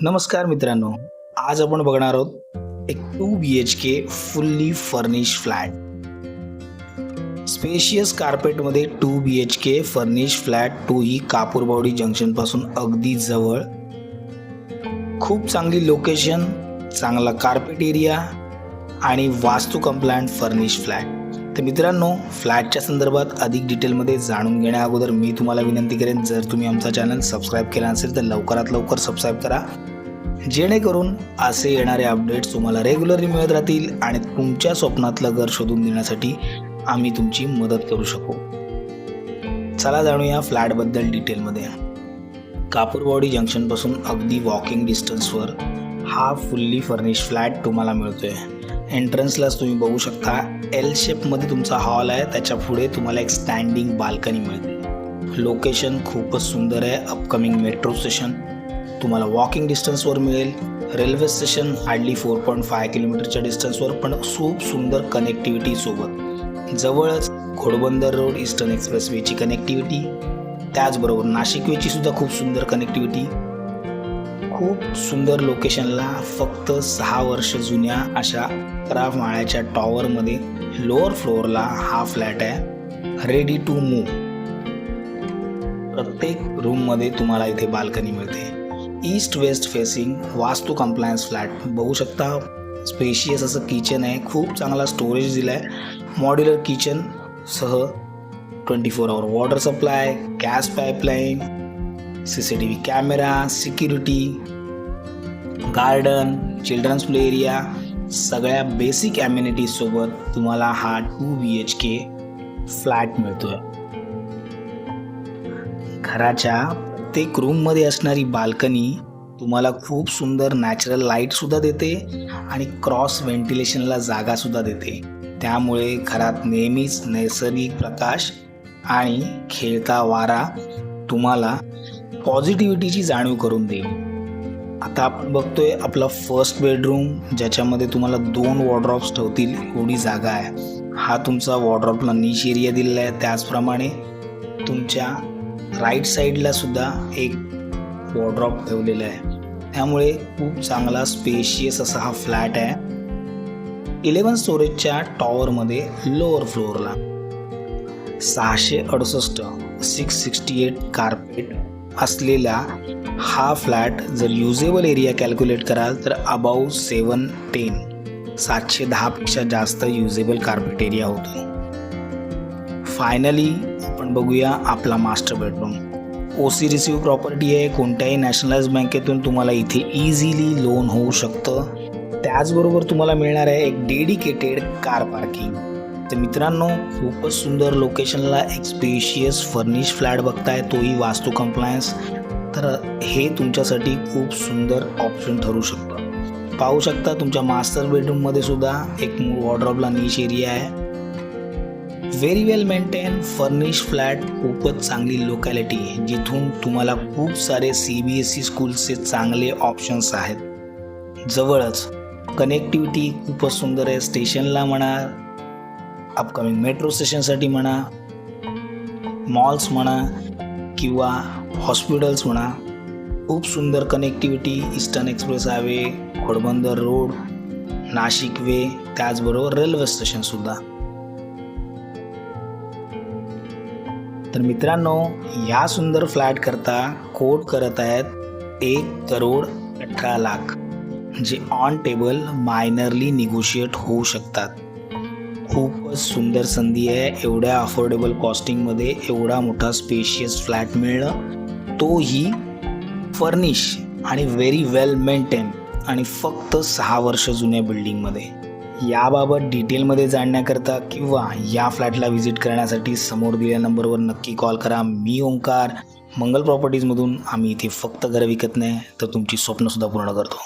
नमस्कार मित्रांनो, आज आपण बघणार आहोत एक 2 BHK fully furnish flat. Spacious कार्पेटमध्ये 2 BHK फर्निश फ्लॅट 2 ही कापूरबावडी जंक्शन पासून अगदी जवळ. खूप चांगली लोकेशन, चांगला कार्पेट एरिया आणि वास्तू कंप्लायंट फर्निश फ्लॅट. तर मित्रांनो, फ्लॅटच्या संदर्भात अधिक डिटेलमध्ये जाणून घेण्या अगोदर मी तुम्हाला विनंती करेन, जर तुम्ही आमचा चॅनल सबस्क्राईब केला नसेल तर लवकरात लवकर सबस्क्राईब करा, जेणेकरून असे येणारे अपडेट्स तुम्हाला रेग्युलरली मिळत राहतील आणि तुमच्या स्वप्नातलं घर शोधून देण्यासाठी आम्ही तुमची मदत करू शकू. चला जाणूया फ्लॅटबद्दल डिटेलमध्ये. कापूरबावडी जंक्शनपासून अगदी वॉकिंग डिस्टन्सवर हा फुल्ली फर्निश फ्लॅट तुम्हाला मिळतोय. एंट्रन्सलाच तुम्ही बघू शकता एल शेपमध्ये तुमचा हॉल आहे, त्याच्या पुढे तुम्हाला एक स्टँडिंग बाल्कनी मिळते. लोकेशन खूपच सुंदर आहे. अपकमिंग मेट्रो स्टेशन तुम्हाला वॉकिंग डिस्टन्सवर मिळेल. रेल्वे स्टेशन हार्डली 4.5 किलोमीटरच्या डिस्टन्सवर, पण खूप सुंदर कनेक्टिव्हिटी सोबत. जवळच घोडबंदर रोड ईस्टर्न एक्सप्रेसवेची कनेक्टिव्हिटी, त्याचबरोबर नाशिक वेची सुद्धा खूप सुंदर कनेक्टिव्हिटी. खूप सुंदर लोकेशनला फक्त 6 वर्ष जुन्या अशा 11 माळ्याच्या टॉवरमध्ये लोअर फ्लोअरला हा फ्लॅट आहे. Ready to move. प्रत्येक रूममध्ये तुम्हाला इथे बाल्कनी मिळते. East west facing vastu compliance flat बघू शकता. स्पेशियस असं किचन आहे. खूप चांगला स्टोरेज दिला आहे. मॉड्युलर किचन सह 24 hour water supply, gas pipeline, CCTV camera, security, garden, children's play area, सगळ्या बेसिक ॲम्युनिटीज सोबत तुम्हाला हा 2 BHK फ्लॅट मिळतोय. घराच्या प्रत्येक रूममध्ये असणारी बाल्कनी तुम्हाला खूप सुंदर नॅचरल लाईटसुद्धा देते आणि क्रॉस व्हेंटिलेशनला जागासुद्धा देते. त्यामुळे घरात नेहमीच नैसर्गिक प्रकाश आणि खेळता वारा तुम्हाला पॉझिटिव्हिटीची जाणीव करून देईल. आता आपण बघतोय आपला फर्स्ट बेडरूम, ज्याच्यामध्ये तुम्हाला 2 वॉर्डरॉप्स ठेवतील एवढी जागा आहे. हा तुमचा वॉर्डरॉपला निश एरिया दिलेला आहे. त्याचप्रमाणे तुमच्या राईट साईडला सुद्धा एक वॉर्डरॉप ठेवलेला आहे. त्यामुळे खूप चांगला स्पेशियस असा हा फ्लॅट आहे. 11 स्टोरेजच्या टॉवरमध्ये लोअर फ्लोअरला 668 कार्पेट असलेला हा फ्लॅट जर युजेबल एरिया कॅल्क्युलेट कराल तर अबाव 710 पेक्षा जास्त युजेबल कार्पेट एरिया होतो. फायनली आपण बघूया आपला master bedroom. OC receive property आहे. कोणत्याही नॅशनलाइज बँकेतून तुम्हाला इथे इझिली लोन होऊ शकतं. त्याचबरोबर तुम्हाला मिळणार आहे एक डेडिकेटेड कार पार्किंग. तर मित्रांनो, खूपच सुंदर लोकेशनला एक स्पेशियस फर्निश फ्लॅट बघताय, तोही वास्तू कंप्लायन्स. तर हे तुमच्यासाठी खूप सुंदर ऑप्शन ठरू शकतं. पाहू शकता तुमच्या मास्टर बेडरूममध्ये सुद्धा एक वॉर्डरॉबला निश एरिया आहे. व्हेरी वेल मेंटेन फर्निश फ्लॅट, खूपच चांगली लोकॅलिटी, जिथून तुम्हाला खूप सारे CBSE स्कूल्सचे चांगले ऑप्शन्स आहेत. जवळच कनेक्टिव्हिटी खूपच सुंदर आहे. स्टेशनला म्हणा, अपकमिंग मेट्रो स्टेशनसाठी म्हणा, मॉल्स म्हणा किंवा हॉस्पिटल्स म्हणा, खूप सुंदर connectivity. Eastern express highway, Ghodbunder road, Nashik way, त्याचबरोबर रेल्वे स्टेशनसुद्धा. तर मित्रांनो, या सुंदर फ्लॅट करता कोट करत आहेत 1,18,00,000, जे ऑन टेबल मायनरली निगोशिएट होऊ शकतात. खूपच सुंदर संधी आहे. एवढ्या अफोर्डेबल कॉस्टिंगमध्ये एवढा मोठा स्पेशियस फ्लॅट मिळणं, तोही फर्निश आणि व्हेरी वेल मेंटेन आणि फक्त 6 वर्ष जुन्या बिल्डिंगमध्ये. याबाबत डिटेलमध्ये जाणण्याकरता किंवा या फ्लॅटला व्हिजिट करण्यासाठी समोर दिलेल्या नंबरवर नक्की कॉल करा. मी ओंकार, मंगल प्रॉपर्टीजमधून. आम्ही इथे फक्त घरं विकत नाही तर तुमची स्वप्नसुद्धा पूर्ण करतो.